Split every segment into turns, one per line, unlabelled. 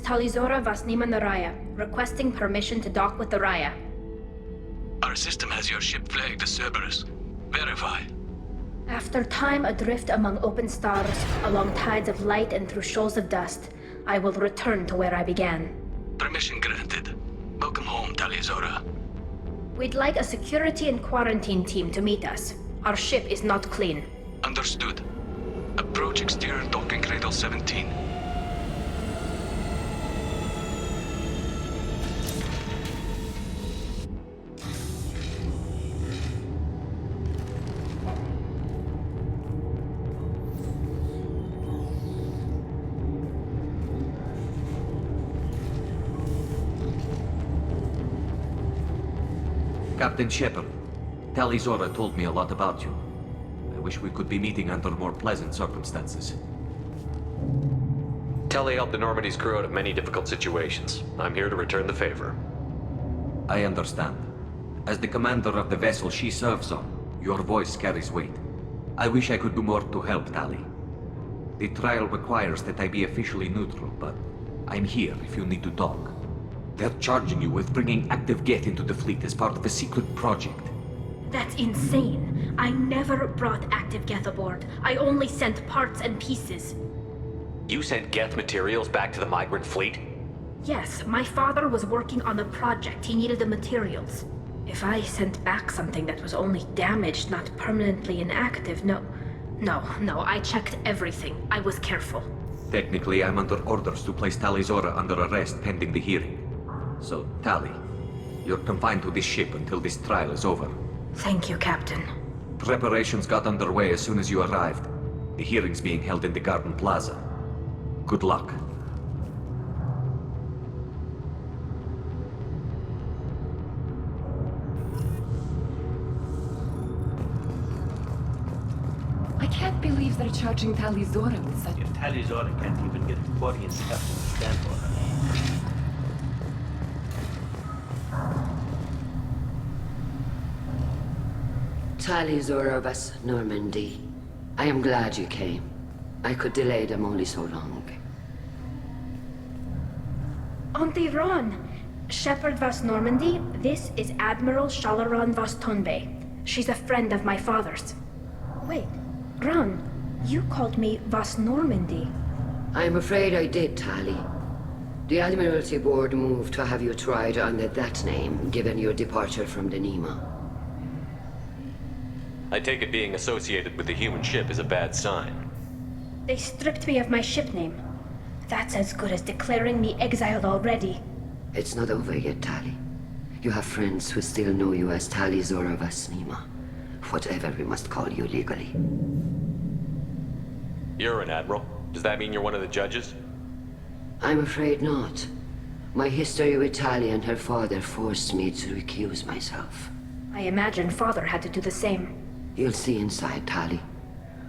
tali'zorah Rayya, requesting permission to dock with the Rayya.
Our system has your ship flagged as Cerberus. Verify.
After time adrift among open stars, along tides of light and through shoals of dust, I will return to where I began.
Permission granted. Welcome home, tali'zorah.
We'd like a security and quarantine team to meet us. Our ship is not clean.
Understood. Approach exterior docking cradle 17.
Captain Shepard, tali'zorah told me a lot about you. I wish we could be meeting under more pleasant circumstances.
Tali helped the Normandy's crew out of many difficult situations. I'm here to return the favor.
I understand. As the commander of the vessel she serves on, your voice carries weight. I wish I could do more to help, Tali. The trial requires that I be officially neutral, but I'm here if you need to talk. They're charging you with bringing active Geth into the fleet as part of a secret project.
That's insane. I never brought active Geth aboard. I only sent parts and pieces.
You sent Geth materials back to the Migrant fleet?
Yes, my father was working on a project. He needed the materials. If I sent back something that was only damaged, not permanently inactive, no, I checked everything. I was careful.
Technically, I'm under orders to place tali'zorah under arrest pending the hearing. So, Tali, you're confined to this ship until this trial is over.
Thank you, Captain.
Preparations got underway as soon as you arrived. The hearing's being held in the Garden Plaza. Good luck.
I can't believe they're charging tali'zorah with such...
If tali'zorah can't even get the Quarian captain to stand for her.
tali'zorah vas Normandy. I am glad you came. I could delay them only so long.
Auntie Ron! Shepard vas Normandy, this is Admiral Shalaran vas Tonbe. She's a friend of my father's. Wait, Ron, you called me vas Normandy.
I'm afraid I did, Tali. The Admiralty Board moved to have you tried under that name, given your departure from the Nima.
I take it being associated with the human ship is a bad sign.
They stripped me of my ship name. That's as good as declaring me exiled already.
It's not over yet, Tali. You have friends who still know you as tali'zorah vas Nima. Whatever we must call you legally.
You're an admiral. Does that mean you're one of the judges?
I'm afraid not. My history with Tali and her father forced me to recuse myself.
I imagine father had to do the same.
You'll see inside, Tali.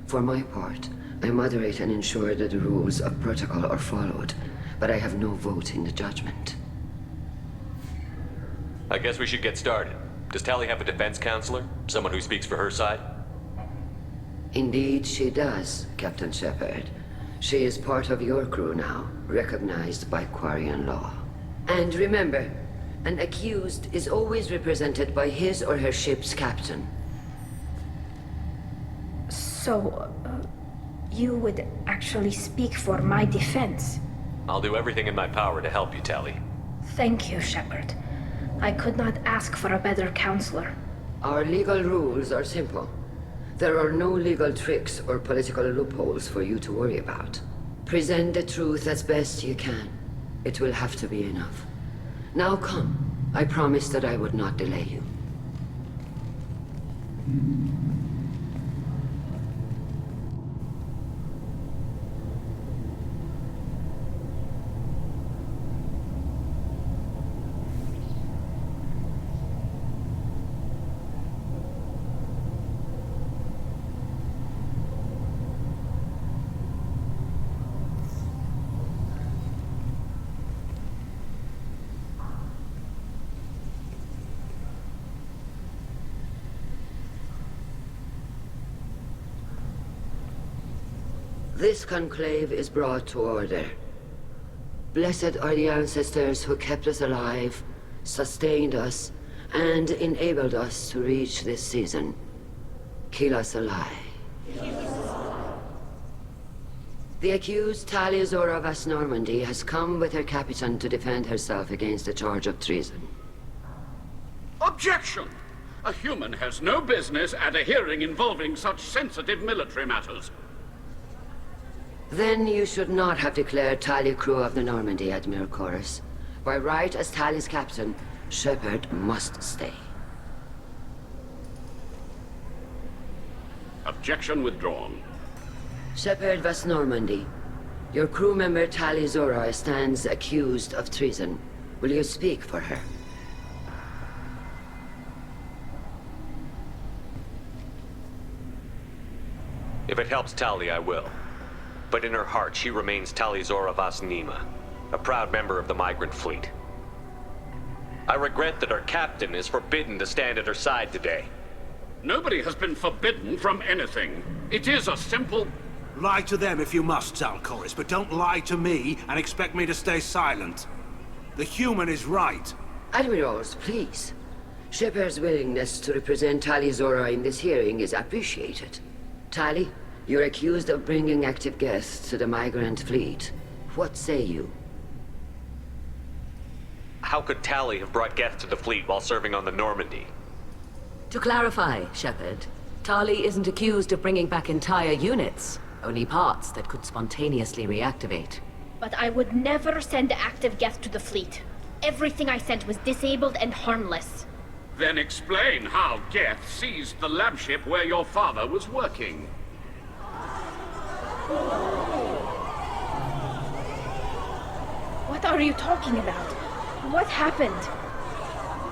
For my part, I moderate and ensure that the rules of protocol are followed, but I have no vote in the judgment.
I guess we should get started. Does Tali have a defense counselor? Someone who speaks for her side?
Indeed she does, Captain Shepard. She is part of your crew now, recognized by Quarian law. And remember, an accused is always represented by his or her ship's captain.
So, you would actually speak for my defense?
I'll do everything in my power to help you, Tali.
Thank you, Shepard. I could not ask for a better counselor.
Our legal rules are simple. There are no legal tricks or political loopholes for you to worry about. Present the truth as best you can. It will have to be enough. Now come. I promised that I would not delay you. This conclave is brought to order. Blessed are the ancestors who kept us alive, sustained us, and enabled us to reach this season. Keep us alive. The accused tali'zorah of Normandy has come with her captain to defend herself against a charge of treason.
Objection! A human has no business at a hearing involving such sensitive military matters.
Then you should not have declared Tali crew of the Normandy, Admiral Chorus. By right as Tali's captain, Shepard must stay.
Objection withdrawn.
Shepard was Normandy. Your crew member tali'zorah stands accused of treason. Will you speak for her?
If it helps Tali, I will. But in her heart, she remains tali'zorah vas Nima, a proud member of the Migrant fleet. I regret that her captain is forbidden to stand at her side today.
Nobody has been forbidden from anything. It is a simple...
Lie to them if you must, Chorus, but don't lie to me and expect me to stay silent. The human is right.
Admirals, please. Shepard's willingness to represent tali'zorah in this hearing is appreciated. Tali, you're accused of bringing active guests to the Migrant fleet. What say you?
How could Tali have brought guests to the fleet while serving on the Normandy?
To clarify, Shepard, Tali isn't accused of bringing back entire units, only parts that could spontaneously reactivate.
But I would never send active guests to the fleet. Everything I sent was disabled and harmless.
Then explain how Geth seized the lab ship where your father was working.
What are you talking about? What happened?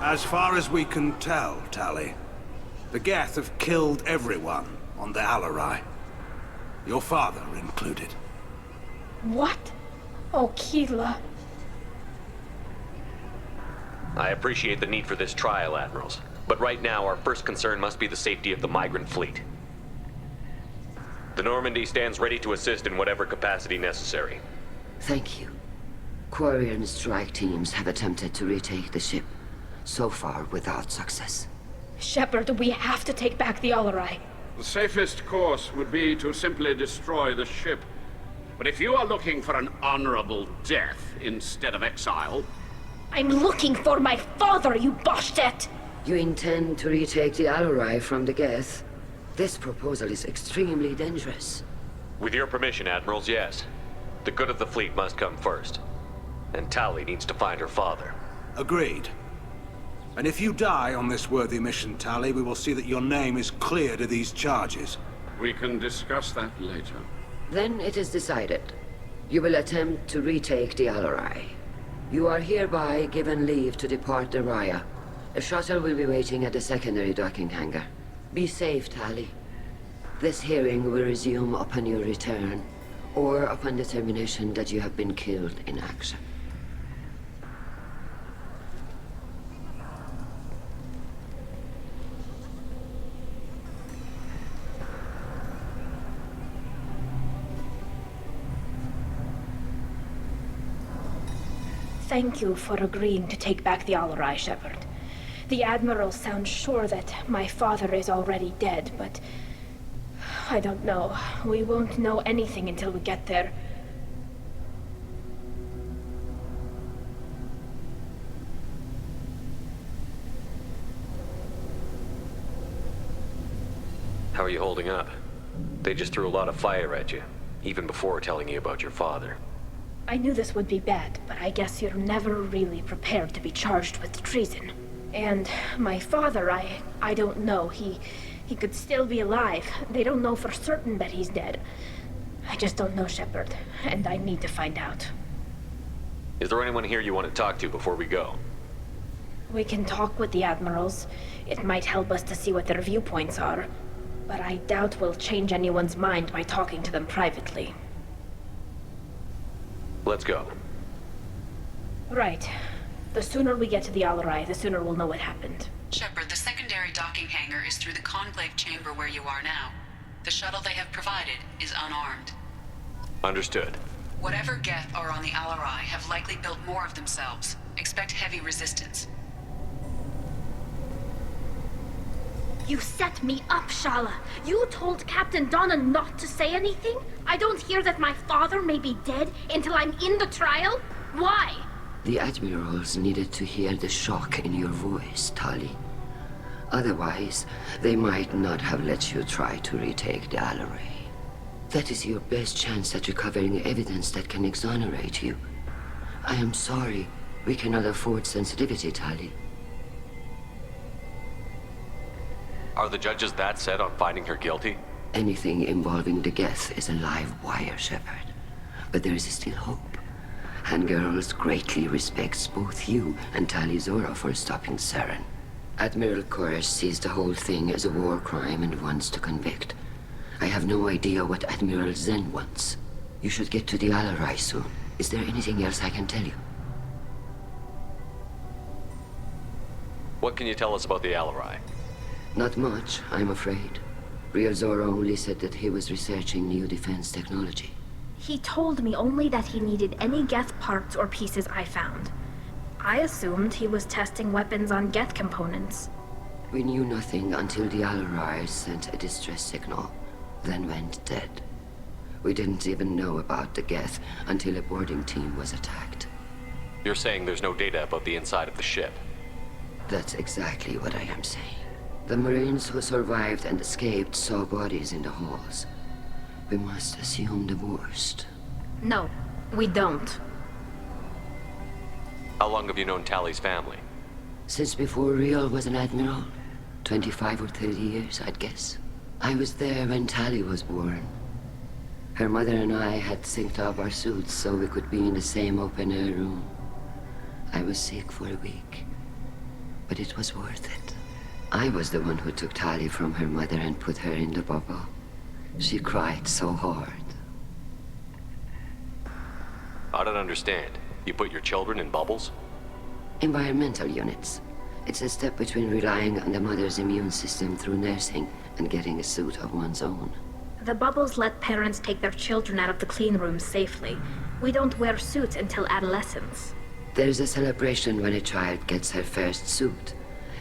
As far as we can tell, Tali, the Geth have killed everyone on the Alarai. Your father included.
What? Oh, Keela.
I appreciate the need for this trial, Admirals. But right now, our first concern must be the safety of the Migrant fleet. The Normandy stands ready to assist in whatever capacity necessary.
Thank you. Quarian strike teams have attempted to retake the ship, so far without success.
Shepard, we have to take back the Alarai.
The safest course would be to simply destroy the ship. But if you are looking for an honorable death instead of exile...
I'm looking for my father, you bastet!
You intend to retake the Alarai from the Geth? This proposal is extremely dangerous.
With your permission, Admirals, yes. The good of the fleet must come first. And Tali needs to find her father.
Agreed. And if you die on this worthy mission, Tali, we will see that your name is cleared of these charges.
We can discuss that later.
Then it is decided. You will attempt to retake the Alarai. You are hereby given leave to depart the Rayya. A shuttle will be waiting at the secondary docking hangar. Be safe, Tali. This hearing will resume upon your return, or upon determination that you have been killed in action.
Thank you for agreeing to take back the Alarai, Shepard. The Admiral sounds sure that my father is already dead, but... I don't know. We won't know anything until we get there.
How are you holding up? They just threw a lot of fire at you, even before telling you about your father.
I knew this would be bad, but I guess you're never really prepared to be charged with treason. And my father, I don't know. He could still be alive. They don't know for certain that he's dead. I just don't know, Shepard, and I need to find out.
Is there anyone here you want to talk to before we go?
We can talk with the Admirals. It might help us to see what their viewpoints are. But I doubt we'll change anyone's mind by talking to them privately.
Let's go.
Right. The sooner we get to the Alarai, the sooner we'll know what happened.
Shepard, the secondary docking hangar is through the conclave chamber where you are now. The shuttle they have provided is unarmed.
Understood.
Whatever Geth are on the Alarai have likely built more of themselves. Expect heavy resistance.
You set me up, Shala. You told Captain Donna not to say anything? I don't hear that my father may be dead until I'm in the trial? Why?
The admirals needed to hear the shock in your voice, Tali. Otherwise, they might not have let you try to retake the Alarai. That is your best chance at recovering evidence that can exonerate you. I am sorry. We cannot afford sensitivity, Tali.
Are the judges that set on finding her guilty?
Anything involving the Geth is a live wire, Shepard. But there is still hope. And girls greatly respects both you and tali'zorah for stopping Saren. Admiral Koresh sees the whole thing as a war crime and wants to convict. I have no idea what Admiral Zen wants. You should get to the Alarai soon. Is there anything else I can tell you?
What can you tell us about the Alarai?
Not much, I'm afraid. Zora only said that he was researching new defense technology.
He told me only that he needed any Geth parts or pieces I found. I assumed he was testing weapons on Geth components.
We knew nothing until the Alarai sent a distress signal, then went dead. We didn't even know about the Geth until a boarding team was attacked.
You're saying there's no data about the inside of the ship?
That's exactly what I am saying. The Marines who survived and escaped saw bodies in the halls. We must assume the worst.
No, we don't.
How long have you known Tali's family?
Since before Real was an admiral. 25 or 30 years, I'd guess. I was there when Tali was born. Her mother and I had synced up our suits so we could be in the same open-air room. I was sick for a week, but it was worth it. I was the one who took Tali from her mother and put her in the bubble. She cried so hard.
I don't understand. You put your children in bubbles?
Environmental units. It's a step between relying on the mother's immune system through nursing and getting a suit of one's own.
The bubbles let parents take their children out of the clean rooms safely. We don't wear suits until adolescence.
There's a celebration when a child gets her first suit.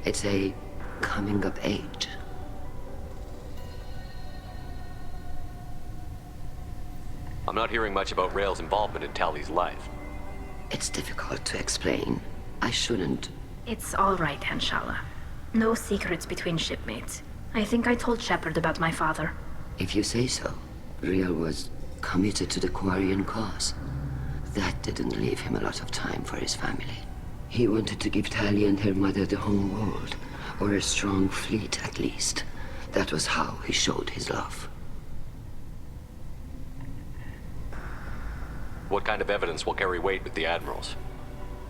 It's a coming of age.
I'm not hearing much about Rail's involvement in Tali's life.
It's difficult to explain. I shouldn't.
It's all right, Hanshala. No secrets between shipmates. I think I told Shepard about my father.
If you say so. Real was committed to the Quarian cause. That didn't leave him a lot of time for his family. He wanted to give Tali and her mother the home world, or a strong fleet at least. That was how he showed his love.
What kind of evidence will carry weight with the admirals?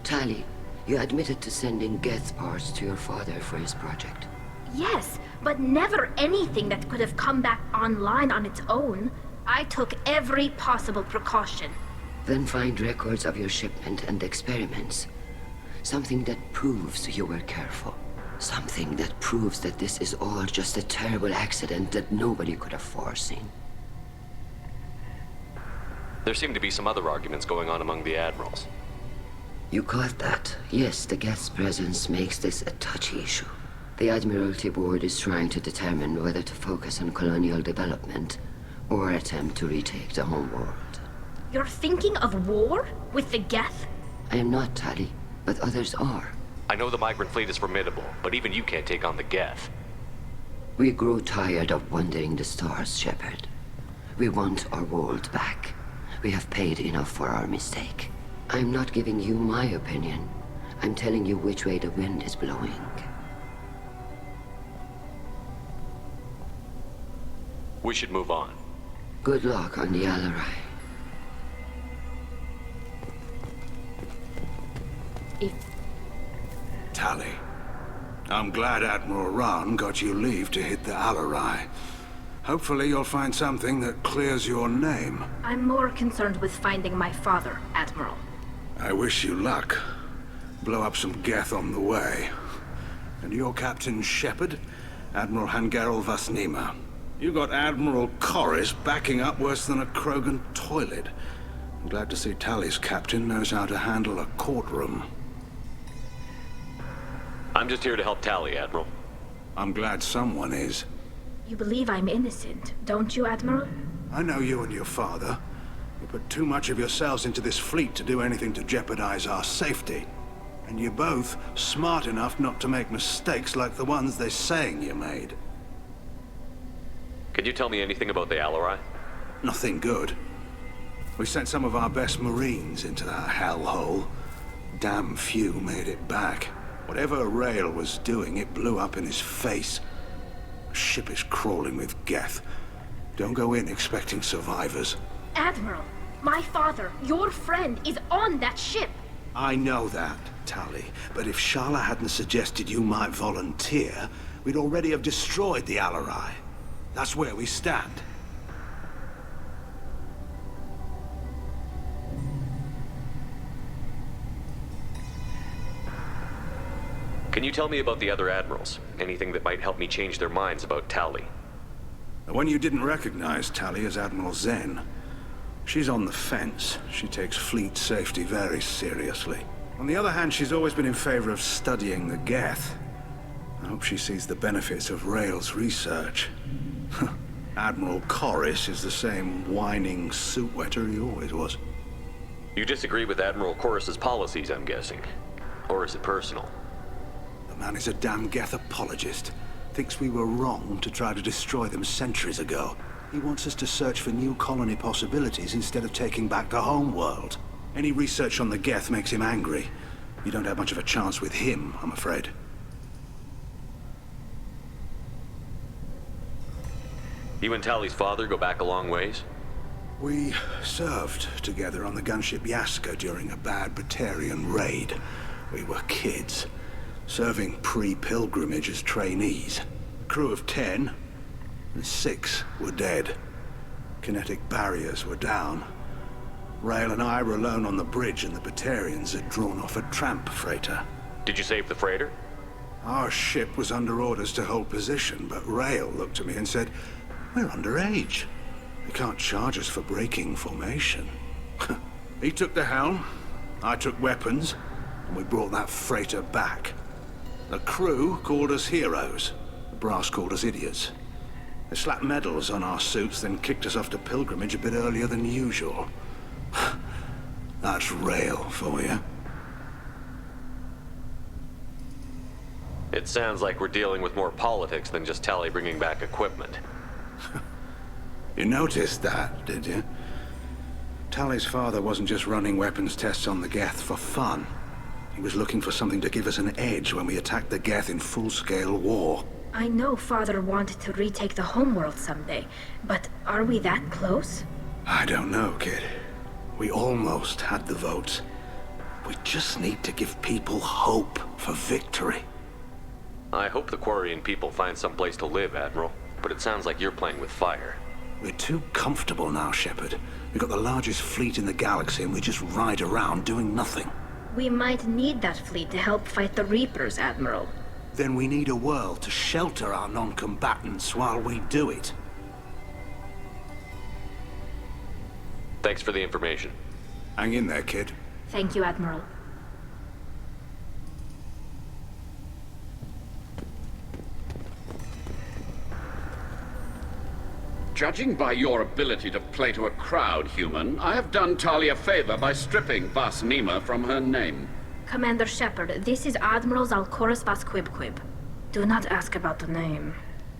Tali, you admitted to sending Geth parts to your father for his project.
Yes, but never anything that could have come back online on its own. I took every possible precaution.
Then find records of your shipment and experiments. Something that proves you were careful. Something that proves that this is all just a terrible accident that nobody could have foreseen.
There seem to be some other arguments going on among the admirals.
You caught that. Yes, the Geth's presence makes this a touchy issue. The Admiralty Board is trying to determine whether to focus on colonial development or attempt to retake the home world.
You're thinking of war? With the Geth?
I am not, Tali, but others are.
I know the Migrant fleet is formidable, but even you can't take on the Geth.
We grow tired of wandering the stars, Shepard. We want our world back. We have paid enough for our mistake. I'm not giving you my opinion. I'm telling you which way the wind is blowing.
We should move on.
Good luck on the Alarai.
Tali, I'm glad Admiral Rahn got you leave to hit the Alarai. Hopefully you'll find something that clears your name.
I'm more concerned with finding my father, Admiral.
I wish you luck. Blow up some Geth on the way. And your Captain Shepard, Admiral Hangarel Vasnima. You got Admiral Koresh backing up worse than a Krogan toilet. I'm glad to see Tali's captain knows how to handle a courtroom.
I'm just here to help Tali, Admiral.
I'm glad someone is.
You believe I'm innocent, don't you, Admiral?
I know you and your father. You put too much of yourselves into this fleet to do anything to jeopardize our safety. And you're both smart enough not to make mistakes like the ones they're saying you made.
Can you tell me anything about the Alarai?
Nothing good. We sent some of our best Marines into that hellhole. Damn few made it back. Whatever Rayya was doing, it blew up in his face. The ship is crawling with Geth. Don't go in expecting survivors.
Admiral, my father, your friend, is on that ship.
I know that, Tali. But if Shala hadn't suggested you might volunteer, we'd already have destroyed the Alarai. That's where we stand.
Can you tell me about the other admirals? Anything that might help me change their minds about Tali?
The one you didn't recognize, Tali, is Admiral Zen. She's on the fence. She takes fleet safety very seriously. On the other hand, she's always been in favor of studying the Geth. I hope she sees the benefits of Rail's research. Admiral Corris is the same whining suit wetter he always was.
You disagree with Admiral Corris's policies, I'm guessing. Or is it personal?
The man is a damn Geth apologist. Thinks we were wrong to try to destroy them centuries ago. He wants us to search for new colony possibilities instead of taking back the home world. Any research on the Geth makes him angry. You don't have much of a chance with him, I'm afraid.
You and Tali's father go back a long ways?
We served together on the gunship Yaska during a bad Batarian raid. We were kids, serving pre-pilgrimage as trainees. A crew of 10, and 6 were dead. Kinetic barriers were down. Rail and I were alone on the bridge, and the Batarians had drawn off a tramp freighter.
Did you save the freighter?
Our ship was under orders to hold position, but Rail looked at me and said, "We're underage. They can't charge us for breaking formation." He took the helm, I took weapons, and we brought that freighter back. The crew called us heroes. The brass called us idiots. They slapped medals on our suits, then kicked us off to pilgrimage a bit earlier than usual. That's Rail for you.
It sounds like we're dealing with more politics than just Tali bringing back equipment.
You noticed that, did you? Tali's father wasn't just running weapons tests on the Geth for fun. He was looking for something to give us an edge when we attacked the Geth in full-scale war.
I know Father wanted to retake the homeworld someday, but are we that close?
I don't know, kid. We almost had the votes. We just need to give people hope for victory.
I hope the Quarian people find some place to live, Admiral, but it sounds like you're playing with fire.
We're too comfortable now, Shepard. We've got the largest fleet in the galaxy and we just ride around doing nothing.
We might need that fleet to help fight the Reapers, Admiral.
Then we need a world to shelter our non-combatants while we do it.
Thanks for the information.
Hang in there, kid.
Thank you, Admiral.
Judging by your ability to play to a crowd, human, I have done Tali a favor by stripping Vas Nima from her name.
Commander Shepard, this is Admiral Zalkoris Vas Quib. Do not ask about the name.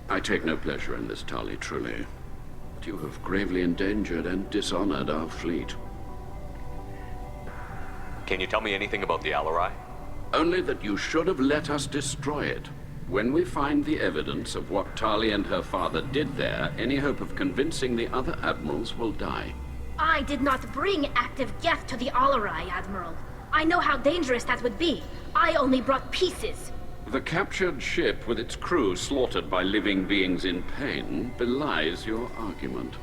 I take no pleasure in this, Tali, truly. But you have gravely endangered and dishonored our fleet.
Can you tell me anything about the Alarai?
Only that you should have let us destroy it. When we find the evidence of what Tali and her father did there, any hope of convincing the other admirals will die.
I did not bring active Geth to the Alarai, Admiral. I know how dangerous that would be. I only brought pieces.
The captured ship with its crew slaughtered by living beings in pain belies your argument.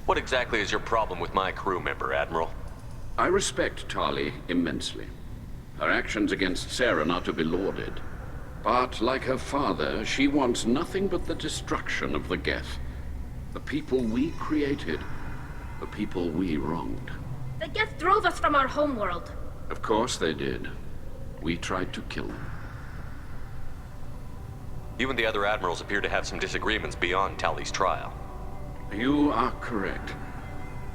What exactly is your problem with my crew member, Admiral?
I respect Tali immensely. Her actions against Saren are to be lauded. But, like her father, she wants nothing but the destruction of the Geth. The people we created. The people we wronged.
The Geth drove us from our homeworld.
Of course they did. We tried to kill them.
You and the other admirals appear to have some disagreements beyond Tali's trial.
You are correct.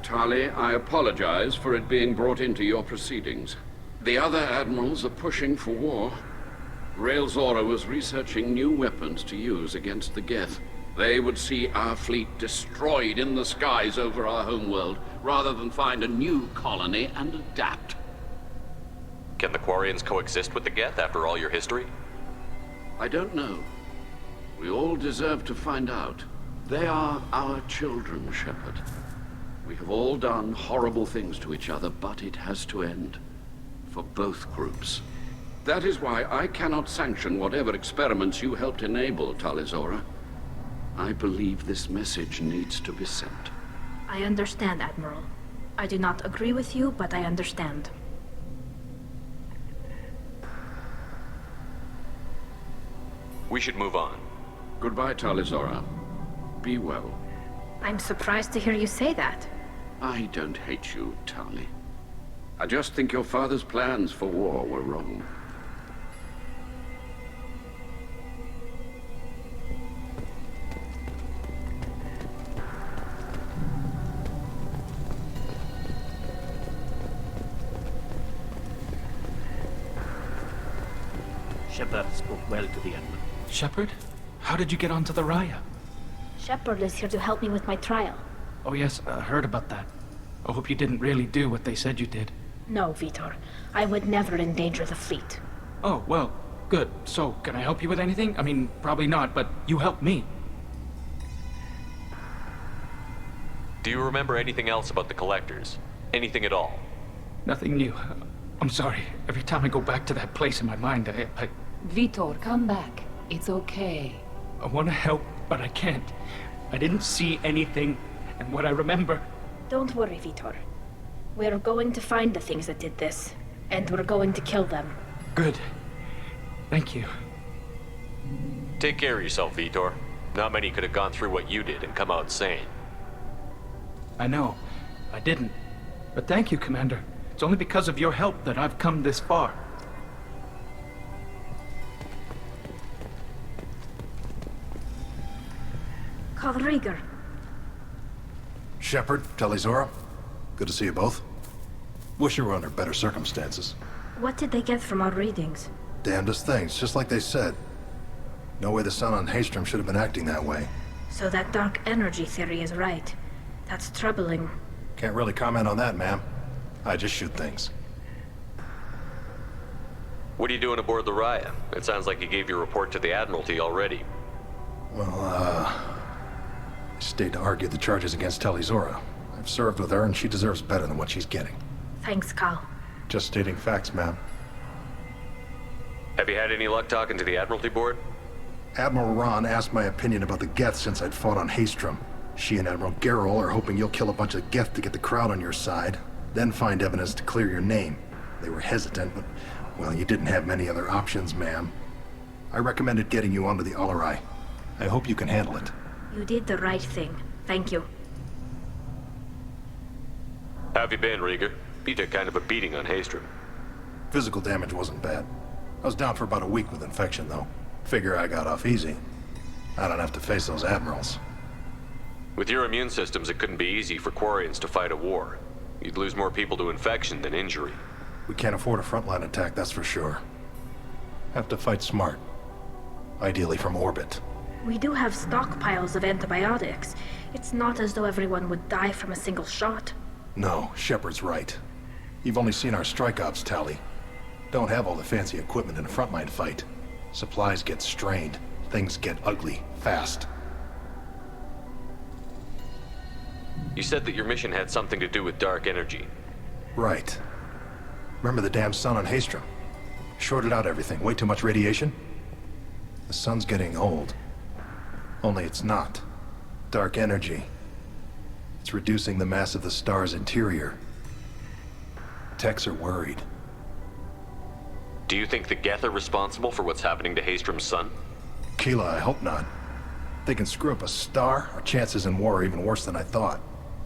Tali, I apologize for it being brought into your proceedings. The other admirals are pushing for war. Tali'zorah was researching new weapons to use against the Geth. They would see our fleet destroyed in the skies over our homeworld, rather than find a new colony and adapt.
Can the Quarians coexist with the Geth after all your history?
I don't know. We all deserve to find out. They are our children, Shepard. We have all done horrible things to each other, but it has to end. For both groups. That is why I cannot sanction whatever experiments you helped enable, tali'zorah. I believe this message needs to be sent.
I understand, Admiral. I do not agree with you, but I understand.
We should move on.
Goodbye, tali'zorah. Be well.
I'm surprised to hear you say that.
I don't hate you, Tali. I just think your father's plans for war were wrong.
Shepard spoke well to the Admiral.
Shepard? How did you get onto the Rayya?
Shepard is here to help me with my trial.
Oh yes, I heard about that. I hope you didn't really do what they said you did.
No, Vitor. I would never endanger the fleet.
Oh, well, good. So, can I help you with anything? I mean, probably not, but you helped me.
Do you remember anything else about the Collectors? Anything at all?
Nothing new. I'm sorry. Every time I go back to that place in my mind, I
Vitor, come back. It's okay.
want to help, but I can't. I didn't see anything, and what I remember...
Don't worry, Vitor. We're going to find the things that did this, and we're going to kill them.
Good. Thank you.
Take care of yourself, Vitor. Not many could have gone through what you did and come out sane.
I know. I didn't. But thank you, Commander. It's only because of your help that I've come this far.
Call Rayya.
Shepard, tali'zorah. Good to see you both. Wish you were under better circumstances.
What did they get from our readings?
Damnedest things, just like they said. No way the sun on Haystrom should have been acting that way.
So that dark energy theory is right. That's troubling.
Can't really comment on that, ma'am. I just shoot things.
What are you doing aboard the Rayya? It sounds like you gave your report to the Admiralty already.
Well, I stayed to argue the charges against tali'zorah. I've served with her, and she deserves better than what she's getting.
Thanks, Cal.
Just stating facts, ma'am.
Have you had any luck talking to the Admiralty Board?
Admiral Ron asked my opinion about the Geth since I'd fought on Haystrom. She and Admiral Garrel are hoping you'll kill a bunch of Geth to get the crowd on your side, then find evidence to clear your name. They were hesitant, but, well, you didn't have many other options, ma'am. I recommended getting you onto the Alarai. I hope you can handle it.
You did the right thing. Thank you.
How have you been, Rayya? You took kind of a beating on Haystrom.
Physical damage wasn't bad. I was down for about a week with infection, though. Figure I got off easy. I don't have to face those admirals.
With your immune systems, it couldn't be easy for Quarians to fight a war. You'd lose more people to infection than injury.
We can't afford a frontline attack, that's for sure. Have to fight smart. Ideally from orbit.
We do have stockpiles of antibiotics. It's not as though everyone would die from a single shot.
No, Shepard's right. You've only seen our strike ops, Tali. Don't have all the fancy equipment in a frontline fight. Supplies get strained. Things get ugly, fast.
You said that your mission had something to do with dark energy.
Right. Remember the damn sun on Haystrom? Shorted out everything. Way too much radiation? The sun's getting old. Only it's not. Dark energy. It's reducing the mass of the star's interior. Techs are worried.
Do you think the Geth are responsible for what's happening to Haystrom's sun?
Keela, I hope not. If they can screw up a star, our chances in war are even worse than I thought.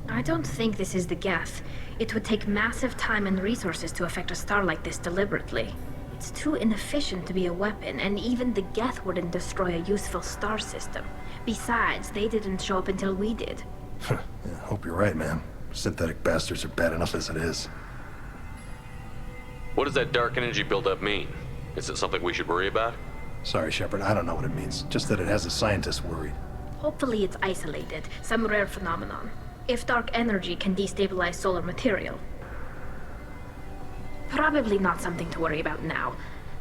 I don't think this is the Geth. It would take massive time and resources to affect a star like this deliberately. It's too inefficient to be a weapon, and even the Geth wouldn't destroy a useful star system. Besides, they didn't show up until we did.
Yeah, hope you're right, man. Synthetic bastards are bad enough as it is.
What does that dark energy buildup mean? Is it something we should worry about?
Sorry, Shepard, I don't know what it means. Just that it has the scientists worried.
Hopefully it's isolated, some rare phenomenon. If dark energy can destabilize solar material. Probably not something to worry about now,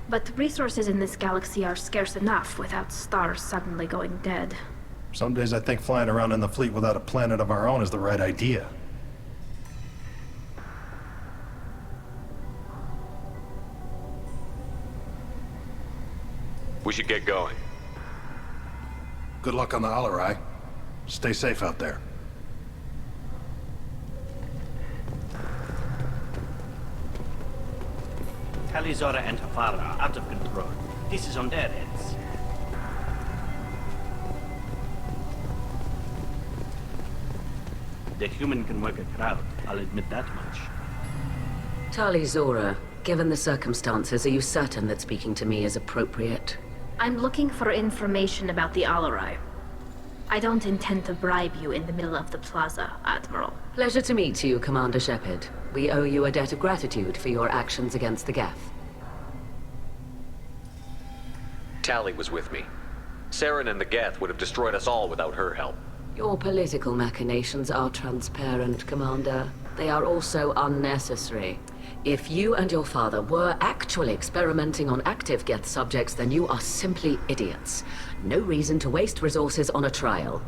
but resources in this galaxy are scarce enough without stars suddenly going dead.
Some days I think flying around in the fleet without a planet of our own is the right idea.
We should get going.
Good luck on the Alarai. Stay safe out there.
Tali'zorah and Hafara are out of control. This is on their heads. The human can work a crowd, I'll admit that much.
Tali'zorah, given the circumstances, are you certain that speaking to me is appropriate?
I'm looking for information about the Alarai. I don't intend to bribe you in the middle of the plaza, Admiral.
Pleasure to meet you, Commander Shepard. We owe you a debt of gratitude for your actions against the Geth.
Tali was with me. Saren and the Geth would have destroyed us all without her help.
Your political machinations are transparent, Commander. They are also unnecessary. If you and your father were actually experimenting on active Geth subjects, then you are simply idiots. No reason to waste resources on a trial.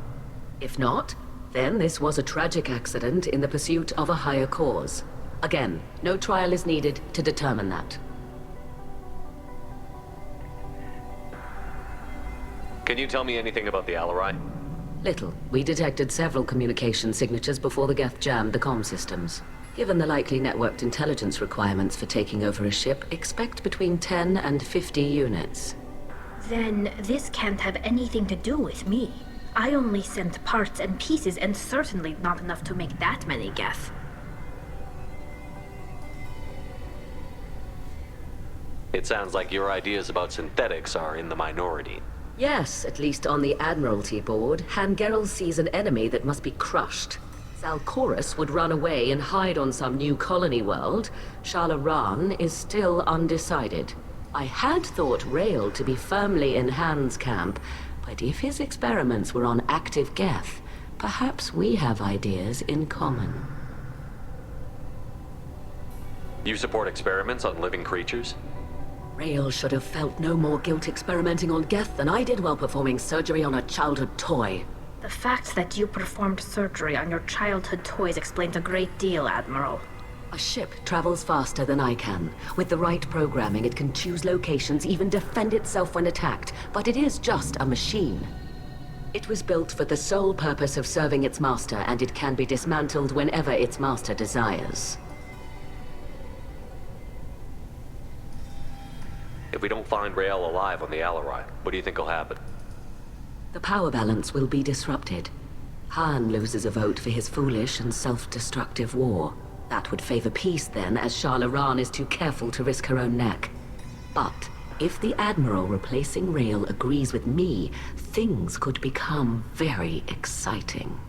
If not, then this was a tragic accident in the pursuit of a higher cause. Again, no trial is needed to determine that.
Can you tell me anything about the Alarai?
Little. We detected several communication signatures before the Geth jammed the comm systems. Given the likely networked intelligence requirements for taking over a ship, expect between 10 and 50 units.
Then this can't have anything to do with me. I only sent parts and pieces, and certainly not enough to make that many Geth.
It sounds like your ideas about synthetics are in the minority.
Yes, at least on the Admiralty board, Hangerel sees an enemy that must be crushed. Zalcorus would run away and hide on some new colony world. Shalaran is still undecided. I had thought Rayya to be firmly in Han's camp, but if his experiments were on active Geth, perhaps we have ideas in common.
You support experiments on living creatures?
Rayya should have felt no more guilt experimenting on Geth than I did while performing surgery on a childhood toy.
The fact that you performed surgery on your childhood toys explains a great deal, Admiral.
A ship travels faster than I can. With the right programming, it can choose locations, even defend itself when attacked, but it is just a machine. It was built for the sole purpose of serving its master, and it can be dismantled whenever its master desires.
If we don't find Rayya alive on the Alarai, what do you think will happen?
The power balance will be disrupted. Han loses a vote for his foolish and self-destructive war. That would favor peace then, as Shalaran is too careful to risk her own neck. But if the Admiral replacing Rayya agrees with me, things could become very exciting.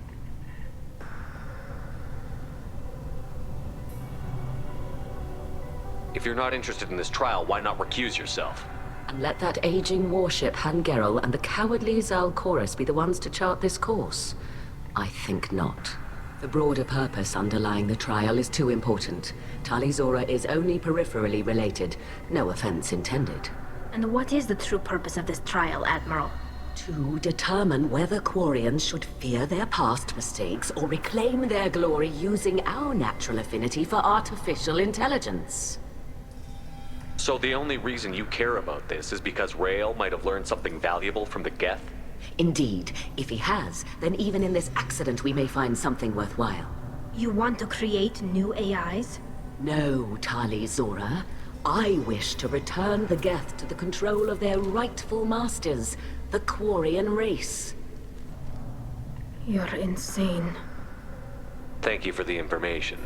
If you're not interested in this trial, why not recuse yourself?
And let that aging warship Hangerel and the cowardly Zalcorus be the ones to chart this course? I think not. The broader purpose underlying the trial is too important. Tali'zorah is only peripherally related. No offense intended.
And what is the true purpose of this trial, Admiral?
To determine whether Quarians should fear their past mistakes or reclaim their glory using our natural affinity for artificial intelligence.
So the only reason you care about this is because Rayya might have learned something valuable from the Geth?
Indeed. If he has, then even in this accident we may find something worthwhile.
You want to create new AIs?
No, Tali'zorah. I wish to return the Geth to the control of their rightful masters, the Quarian race.
You're insane.
Thank you for the information.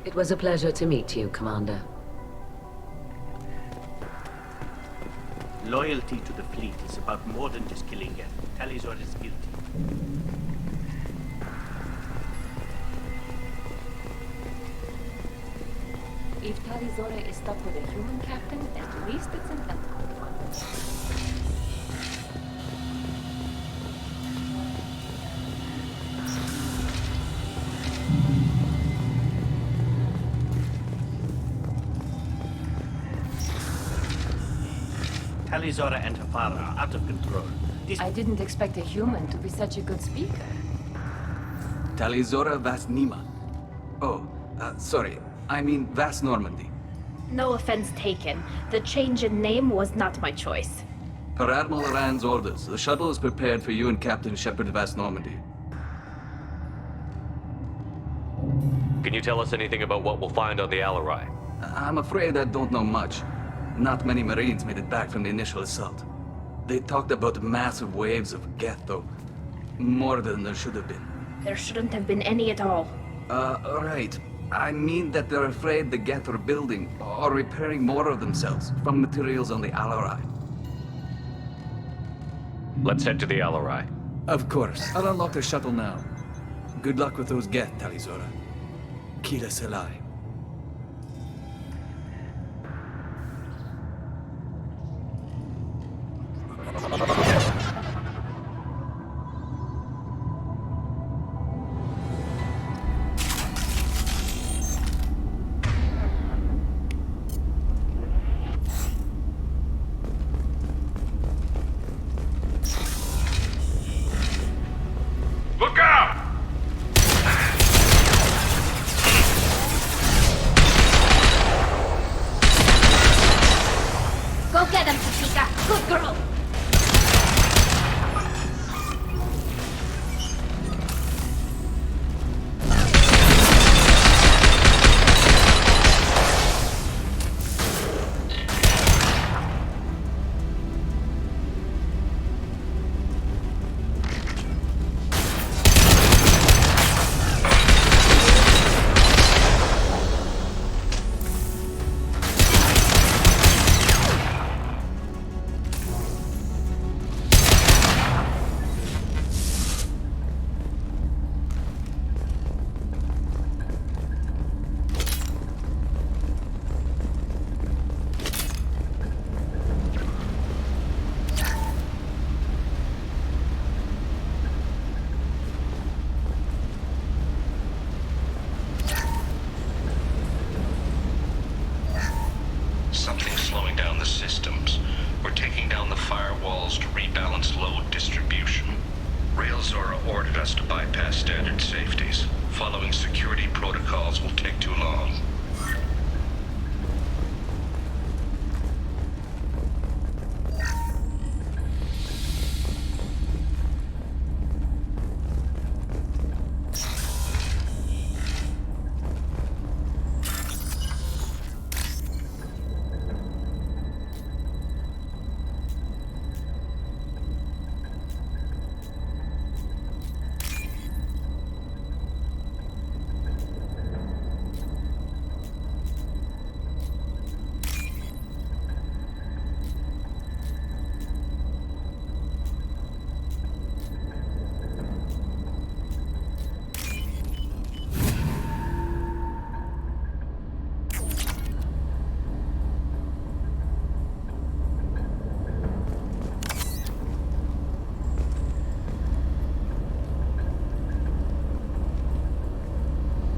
It was a pleasure to meet you, Commander.
Loyalty to the fleet is about more than just killing Geth. Tali'zorah is guilty.
If tali'zorah is stuck with a human captain, at least it's an ethical one.
Tali'zorah and her father are out of control.
I didn't expect a human to be such a good speaker.
Tali'zorah Vas Nima. Oh, sorry. I mean Vas Normandy.
No offense taken. The change in name was not my choice.
Per Admiral Rand's orders, the shuttle is prepared for you and Captain Shepard Vas Normandy.
Can you tell us anything about what we'll find on the Alarai?
I'm afraid I don't know much. Not many Marines made it back from the initial assault. They talked about massive waves of Geth, though. More than there should have been.
There shouldn't have been any at all.
Right. I mean that they're afraid the Geth are building or repairing more of themselves from materials on the Alarai.
Let's head to the Alarai.
Of course. I'll unlock the shuttle now. Good luck with those Geth, Tali'zorah. Kila Selai.
Look out!
Go get him, Tashika. Good girl.
Something's slowing down the systems. We're taking down the firewalls to rebalance load distribution. Rayya ordered us to bypass standard safeties. Following security protocols will take too long.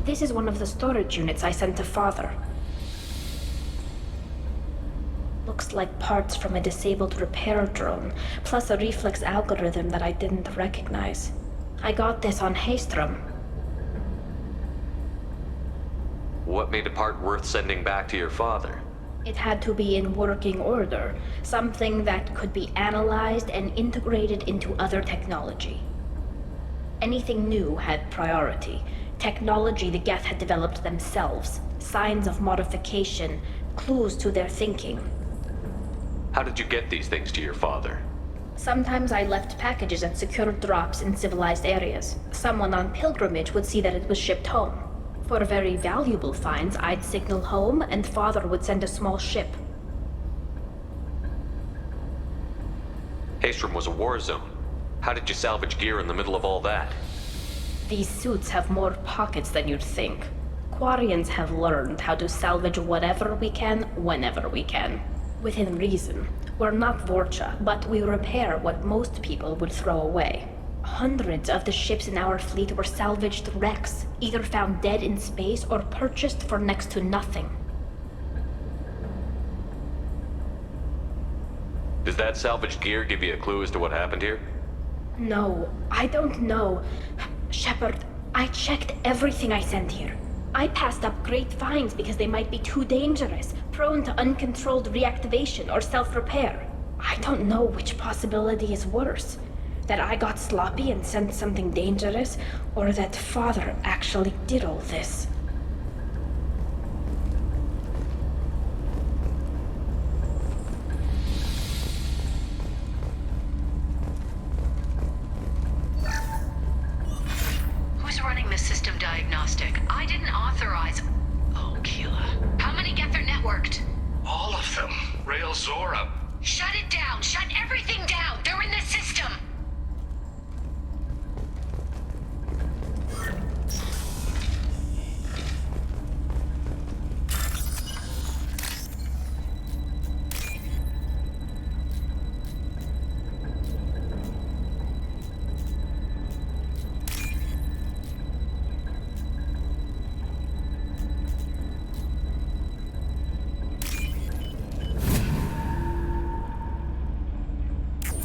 This is one of the storage units I sent to Father. Looks like parts from a disabled repair drone, plus a reflex algorithm that I didn't recognize. I got this on Haystrom.
What made a part worth sending back to your father?
It had to be in working order, something that could be analyzed and integrated into other technology. Anything new had priority. Technology the Geth had developed themselves, signs of modification, clues to their thinking.
How did you get these things to your father?
Sometimes I left packages at secure drops in civilized areas. Someone on pilgrimage would see that it was shipped home. For very valuable finds, I'd signal home, and Father would send a small ship.
Haestrom was a war zone. How did you salvage gear in the middle of all that?
These suits have more pockets than you'd think. Quarians have learned how to salvage whatever we can, whenever we can. Within reason. We're not Vorcha, but we repair what most people would throw away. Hundreds of the ships in our fleet were salvaged wrecks, either found dead in space or purchased for next to nothing.
Does that salvaged gear give you a clue as to what happened here?
No, I don't know. Shepard, I checked everything I sent here. I passed up great finds because they might be too dangerous, prone to uncontrolled reactivation or self-repair. I don't know which possibility is worse. That I got sloppy and sent something dangerous, or that Father actually did all this.
Who's running the system diagnostic? I didn't authorize... Oh, Keela. How many get their networked?
All of them. Rayya.
Shut it down! Shut everything down! They're in the system!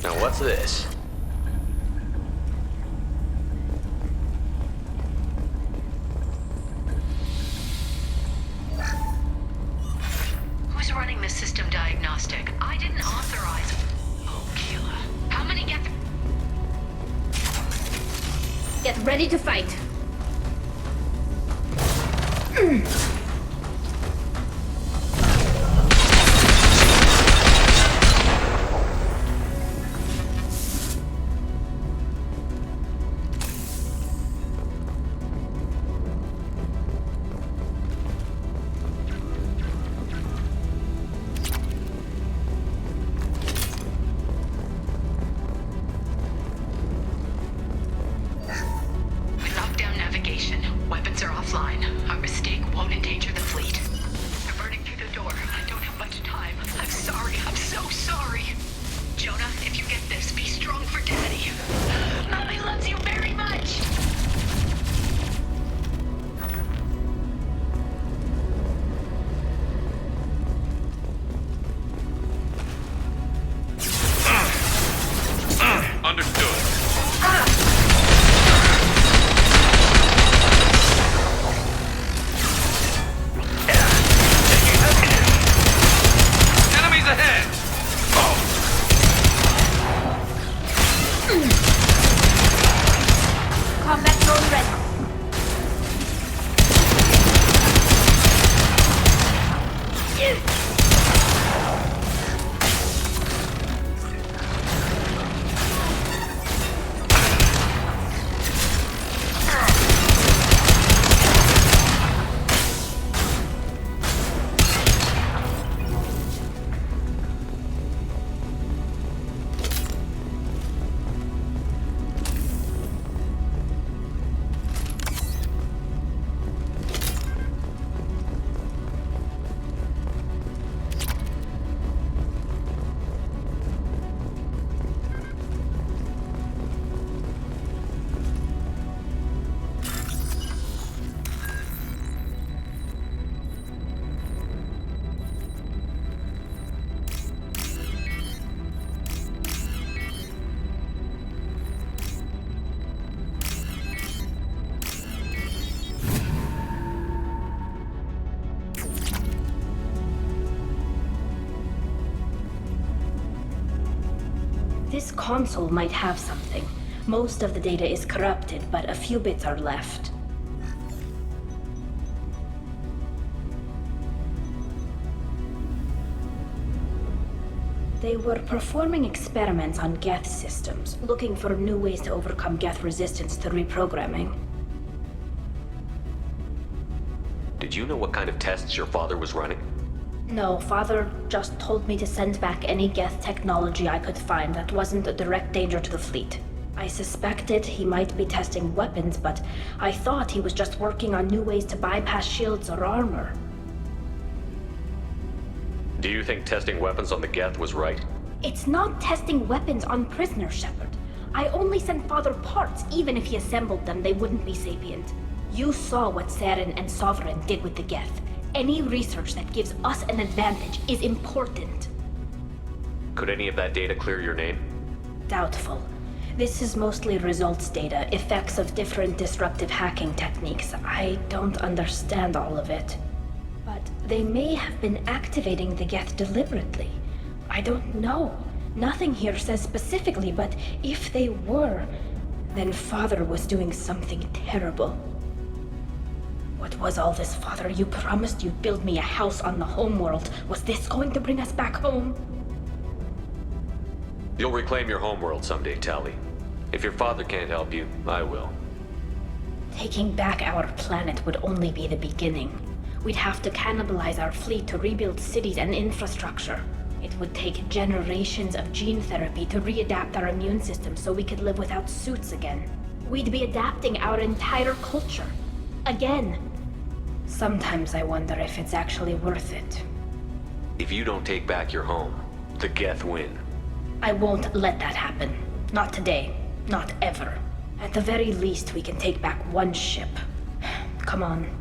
Now what's this?
Who's running the system diagnostic? I didn't authorize... Oh, Keela. How many get...
Get ready to fight.
Weapons are offline. Our mistake won't endanger the fleet. They're burning through the door. I don't have much time. I'm sorry. I'm so sorry. Jonah, if you get this, be strong for Daddy. Mommy loves you very much.
Understood. Enemies ahead!
Combat drone ready. This console might have something. Most of the data is corrupted, but a few bits are left. They were performing experiments on Geth systems, looking for new ways to overcome Geth resistance to reprogramming.
Did you know what kind of tests your father was running?
No, Father just told me to send back any Geth technology I could find that wasn't a direct danger to the fleet. I suspected he might be testing weapons, but I thought he was just working on new ways to bypass shields or armor.
Do you think testing weapons on the Geth was right?
It's not testing weapons on prisoners, Shepard. I only sent Father parts. Even if he assembled them, they wouldn't be sapient. You saw what Saren and Sovereign did with the Geth. Any research that gives us an advantage is important.
Could any of that data clear your name?
Doubtful. This is mostly results data, effects of different disruptive hacking techniques. I don't understand all of it. But they may have been activating the Geth deliberately. I don't know. Nothing here says specifically, but if they were, then Father was doing something terrible. What was all this, Father? You promised you'd build me a house on the homeworld. Was this going to bring us back home?
You'll reclaim your homeworld someday, Tali. If your father can't help you, I will.
Taking back our planet would only be the beginning. We'd have to cannibalize our fleet to rebuild cities and infrastructure. It would take generations of gene therapy to readapt our immune system so we could live without suits again. We'd be adapting our entire culture. Again. Sometimes I wonder if it's actually worth it.
If you don't take back your home, the Geth win.
I won't let that happen. Not today. Not ever. At the very least, we can take back one ship. Come on.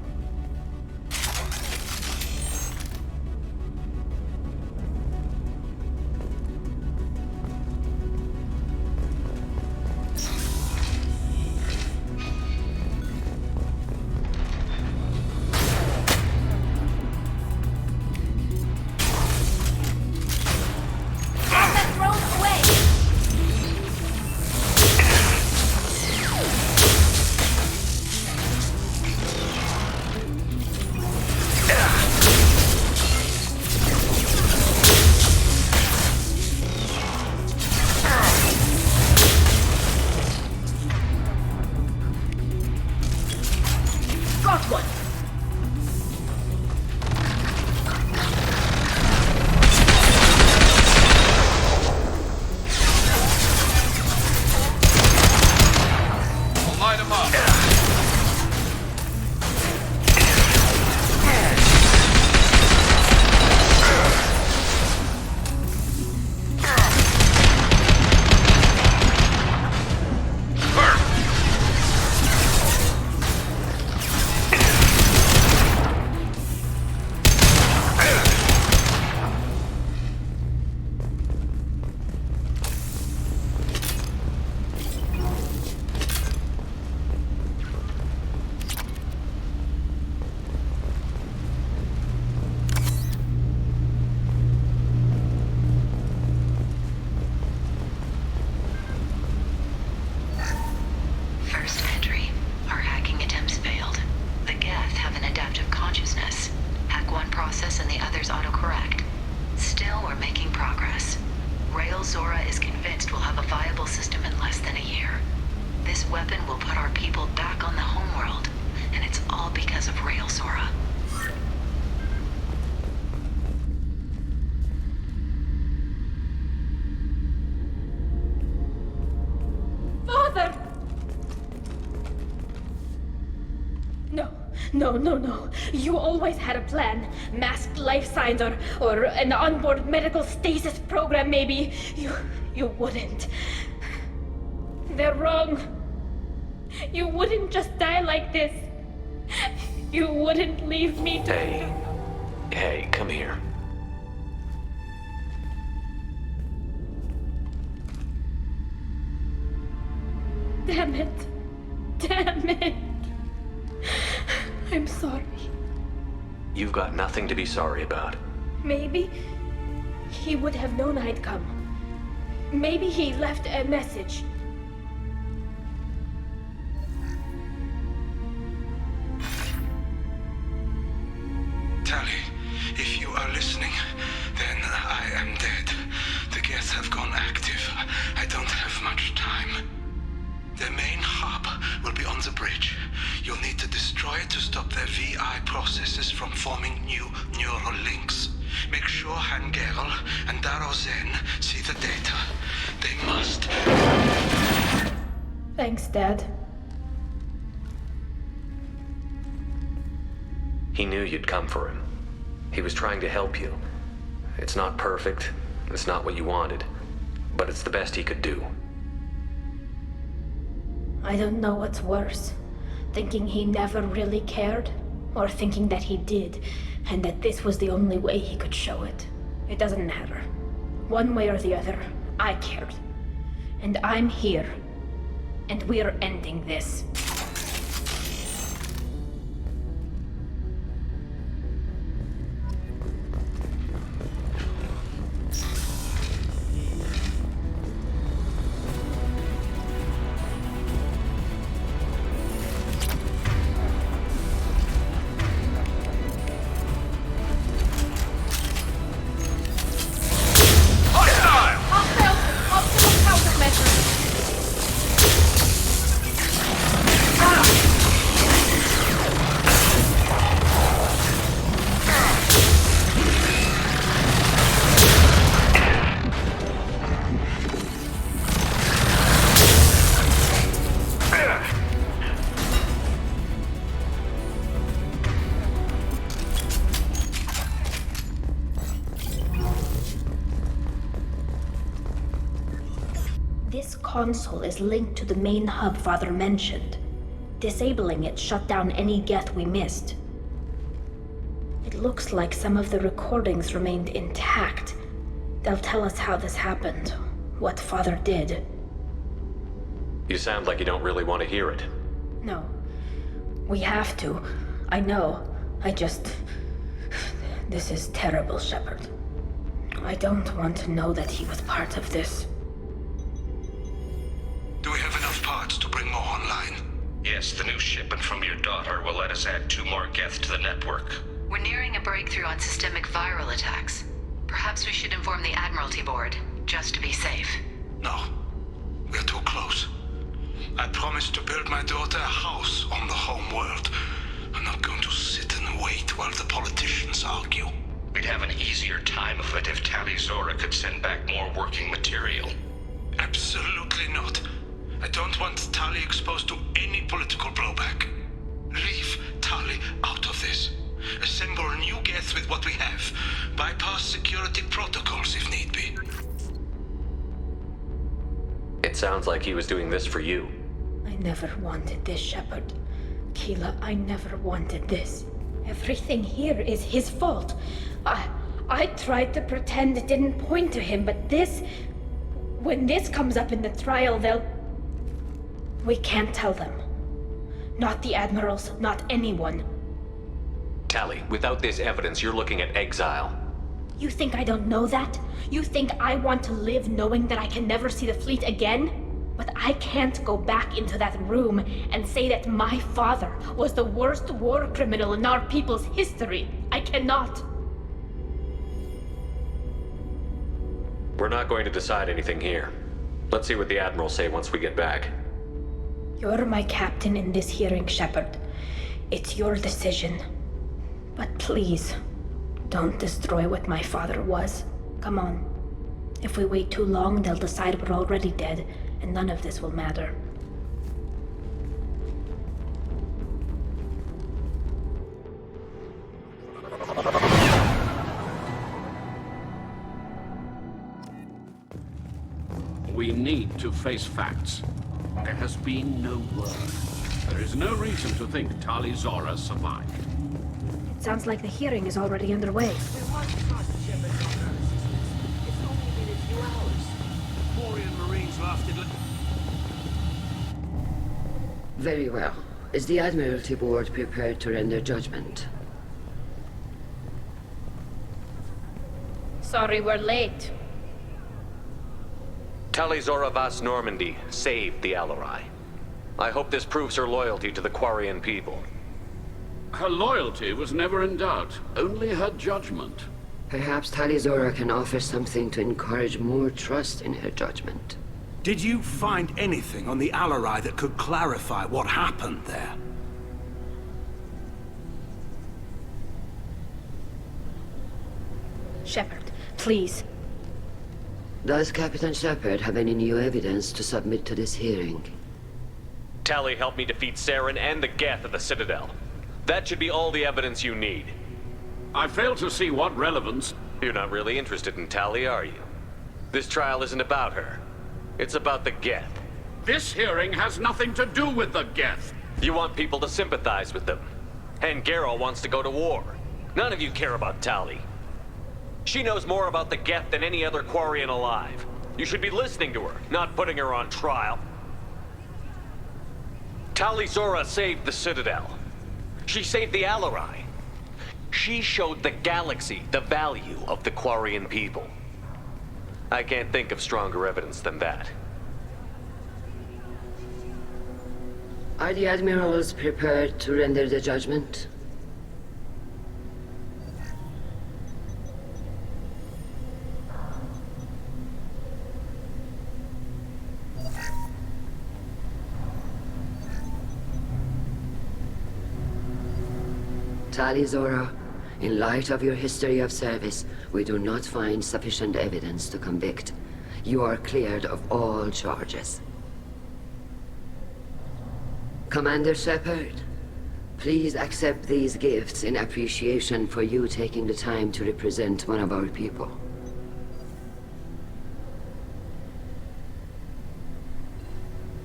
Tali'zorah is convinced we'll have a viable system in less than a year. This weapon will put our people back on the homeworld, and it's all because of Rayya.
Father! No. You always had a plan. Masked life signs or an onboard medical stasis program, maybe. You wouldn't. They're wrong. You wouldn't just die like this. You wouldn't leave me to...
Hey, come here.
Damn it. I'm sorry.
You've got nothing to be sorry about.
Maybe he would have known I'd come. Maybe he left a message.
Tali, if you are listening, then I am dead. The
The main hub will be on the bridge. You'll need to destroy it to stop their VI processes from forming new neural links. Make sure Hangerl and Darozen see the data. They must.
Thanks, Dad.
He knew you'd come for him. He was trying to help you. It's not perfect. It's not what you wanted. But it's the best he could do.
I don't know what's worse. Thinking he never really cared, or thinking that he did, and that this was the only way he could show it. It doesn't matter. One way or the other, I cared. And I'm here. And we're ending this. This console is linked to the main hub Father mentioned. Disabling it shut down any geth we missed. It looks like some of the recordings remained intact. They'll tell us how this happened, what Father did.
You sound like you don't really want to hear it.
No. We have to. I know. This is terrible, Shepard. I don't want to know that he was part of this.
Do we have enough parts to bring more online?
Yes, the new shipment from your daughter will let us add 2 more geth to the network.
We're nearing a breakthrough on systemic viral attacks. Perhaps we should inform the Admiralty Board, just to be safe.
No. We're too close. I promised to build my daughter a house on the home world. I'm not going to sit and wait while the politicians argue.
We'd have an easier time of it if tali'zorah could send back more working material.
Absolutely not. I don't want Tali exposed to any political blowback. Leave Tali out of this. Assemble new geth with what we have. Bypass security protocols if need be.
It sounds like he was doing this for you.
I never wanted this, Shepard. Keela, I never wanted this. Everything here is his fault. I tried to pretend it didn't point to him, but this... When this comes up in the trial, they'll... We can't tell them. Not the admirals, not anyone.
Tali, without this evidence, you're looking at exile.
You think I don't know that? You think I want to live knowing that I can never see the fleet again? But I can't go back into that room and say that my father was the worst war criminal in our people's history. I cannot.
We're not going to decide anything here. Let's see what the Admirals say once we get back.
You're my captain in this hearing, Shepard. It's your decision. But please, don't destroy what my father was. Come on. If we wait too long, they'll decide we're already dead, and none of this will matter.
We need to face facts. There has been no word. There is no reason to think tali'zorah survived.
It sounds like the hearing is already underway.
Quarian Marines lasted.
Very well. Is the Admiralty Board prepared to render judgment?
Sorry we're late.
tali'zorah vas Normandy saved the Alarai. I hope this proves her loyalty to the Quarian people.
Her loyalty was never in doubt, only her judgment.
Perhaps tali'zorah can offer something to encourage more trust in her judgment.
Did you find anything on the Alarai that could clarify what happened there?
Shepard, please.
Does Captain Shepard have any new evidence to submit to this hearing?
Tali helped me defeat Saren and the Geth at the Citadel. That should be all the evidence you need.
I fail to see what relevance...
You're not really interested in Tali, are you? This trial isn't about her. It's about the Geth.
This hearing has nothing to do with the Geth.
You want people to sympathize with them. And Garrel wants to go to war. None of you care about Tali. She knows more about the Geth than any other Quarian alive. You should be listening to her, not putting her on trial. tali'zorah saved the Citadel. She saved the Alarai. She showed the galaxy the value of the Quarian people. I can't think of stronger evidence than that.
Are the admirals prepared to render the judgment? tali'zorah, in light of your history of service, we do not find sufficient evidence to convict. You are cleared of all charges. Commander Shepard, please accept these gifts in appreciation for you taking the time to represent one of our people.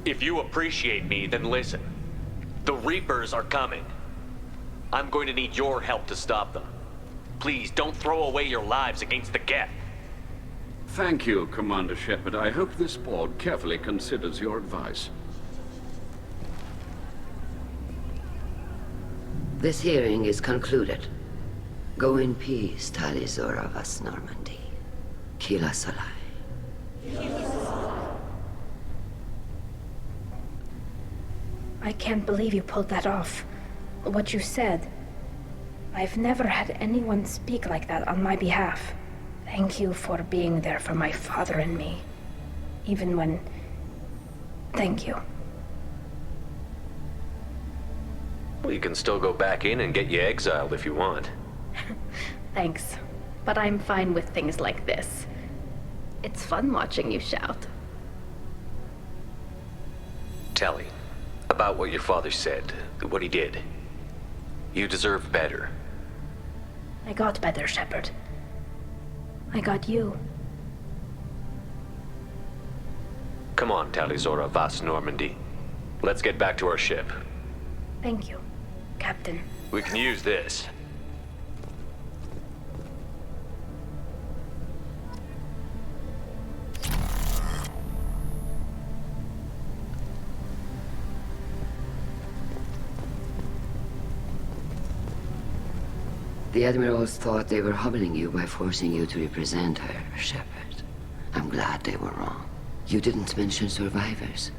If you appreciate me, then listen. The Reapers are coming. I'm going to need your help to stop them. Please, don't throw away your lives against the Geth.
Thank you, Commander Shepard. I hope this board carefully considers your advice.
This hearing is concluded. Go in peace, tali'zorah vas Normandy. Kila Salai.
I can't believe you pulled that off. What you said. I've never had anyone speak like that on my behalf. Thank you for being there for my father and me. Even when... Thank you.
Well, you can still go back in and get you exiled if you want.
Thanks. But I'm fine with things like this. It's fun watching you shout.
Tali, about what your father said, what he did. You deserve better.
I got better, Shepard. I got you.
Come on, tali'zorah vas Normandy. Let's get back to our ship.
Thank you, Captain.
We can use this.
The admirals thought they were humbling you by forcing you to represent her, Shepard. I'm glad they were wrong. You didn't mention survivors.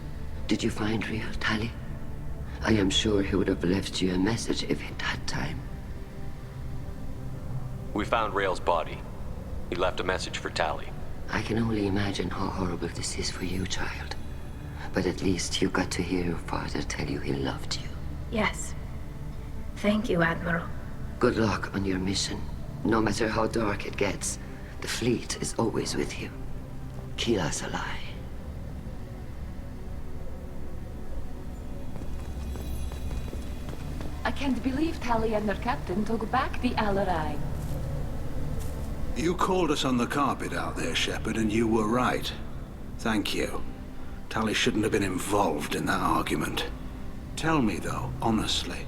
Did you find real Tali? I am sure he would have left you a message if he'd had time.
We found Rael's body. He left a message for Tali.
I can only imagine how horrible this is for you, child. But at least you got to hear your father tell you he loved you.
Yes. Thank you, Admiral.
Good luck on your mission. No matter how dark it gets, the fleet is always with you. Kila Salai.
I can't believe Tali and their captain took back the Alarai.
You called us on the carpet out there, Shepard, and you were right. Thank you. Tali shouldn't have been involved in that argument. Tell me, though, honestly,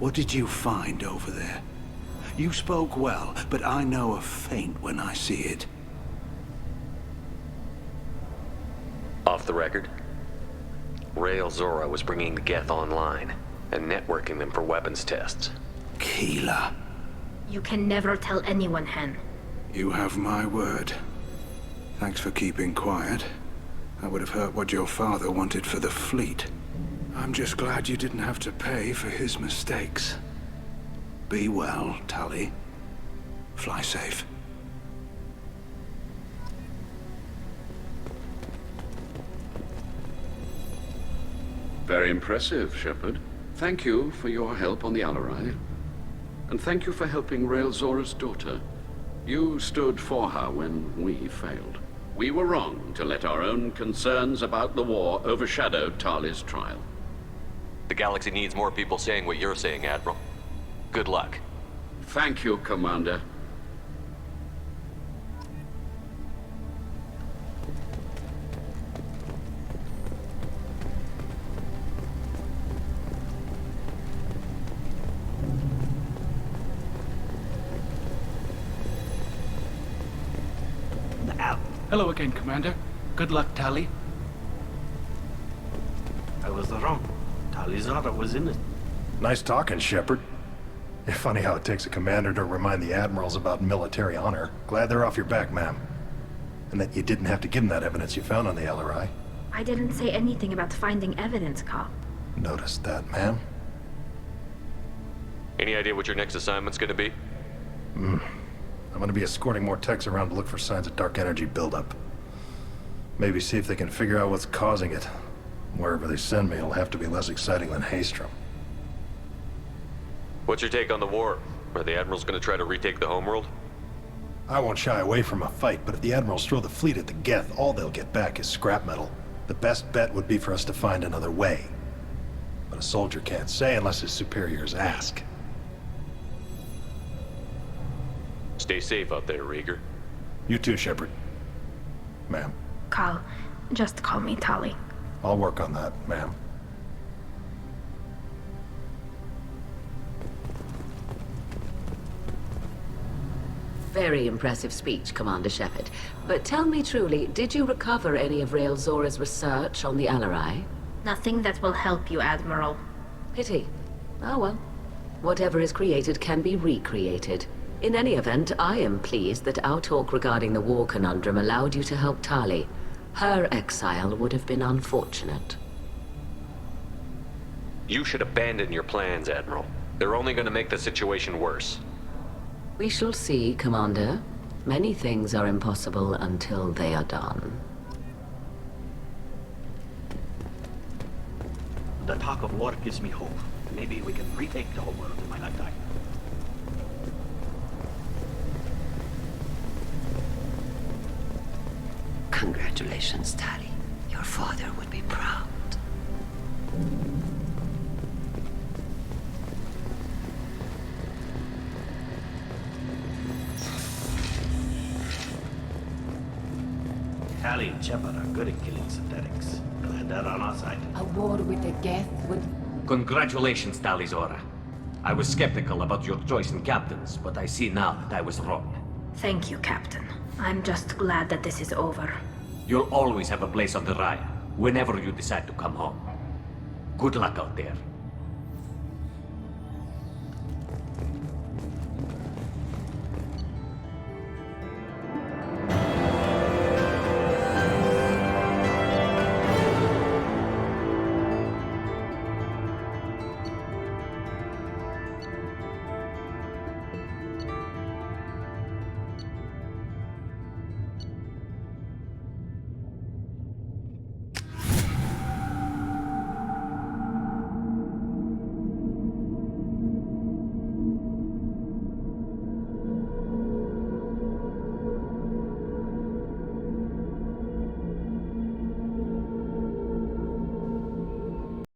what did you find over there? You spoke well, but I know a feint when I see it.
Off the record, Rayya was bringing the Geth online and networking them for weapons tests.
Keela.
You can never tell anyone, Hen.
You have my word. Thanks for keeping quiet. I would have heard what your father wanted for the fleet. I'm just glad you didn't have to pay for his mistakes. Be well, Tali. Fly safe.
Very impressive, Shepard. Thank you for your help on the Alarai. And thank you for helping Rayya daughter. You stood for her when we failed. We were wrong to let our own concerns about the war overshadow Tali's trial.
The galaxy needs more people saying what you're saying, Admiral. Good luck.
Thank you, Commander.
Hello again, Commander. Good luck, Tali.
I was wrong. tali'zorah was in it.
Nice talking, Shepard. It's funny how it takes a commander to remind the admirals about military honor. Glad they're off your back, ma'am. And that you didn't have to give them that evidence you found on the Alarai.
I didn't say anything about finding evidence, Carl.
Noticed that, ma'am.
Any idea what your next assignment's gonna be?
I'm gonna be escorting more techs around to look for signs of dark energy buildup. Maybe see if they can figure out what's causing it. Wherever they send me, it'll have to be less exciting than Haystrom.
What's your take on the war? Are the admirals gonna try to retake the homeworld?
I won't shy away from a fight, but if the admirals throw the fleet at the Geth, all they'll get back is scrap metal. The best bet would be for us to find another way. But a soldier can't say unless his superiors ask.
Stay safe out there, Rieger.
You too, Shepard. Ma'am.
Carl, just call me Tali.
I'll work on that, ma'am.
Very impressive speech, Commander Shepard. But tell me truly, did you recover any of Rayya research on the Alarai?
Nothing that will help you, Admiral.
Pity. Oh well. Whatever is created can be recreated. In any event, I am pleased that our talk regarding the war conundrum allowed you to help Tali. Her exile would have been unfortunate.
You should abandon your plans, Admiral. They're only gonna make the situation worse.
We shall see, Commander. Many things are impossible until they are done.
The talk of war gives me hope. Maybe we can retake the whole world in my lifetime.
Congratulations, Tali. Your father would be proud.
Tali and Shepard are good at killing synthetics. Glad they're on our side.
A war with the Geth would...
Congratulations, tali'zorah. I was skeptical about your choice in captains, but I see now that I was wrong.
Thank you, Captain. I'm just glad that this is over.
You'll always have a place on the Rayya, whenever you decide to come home. Good luck out there.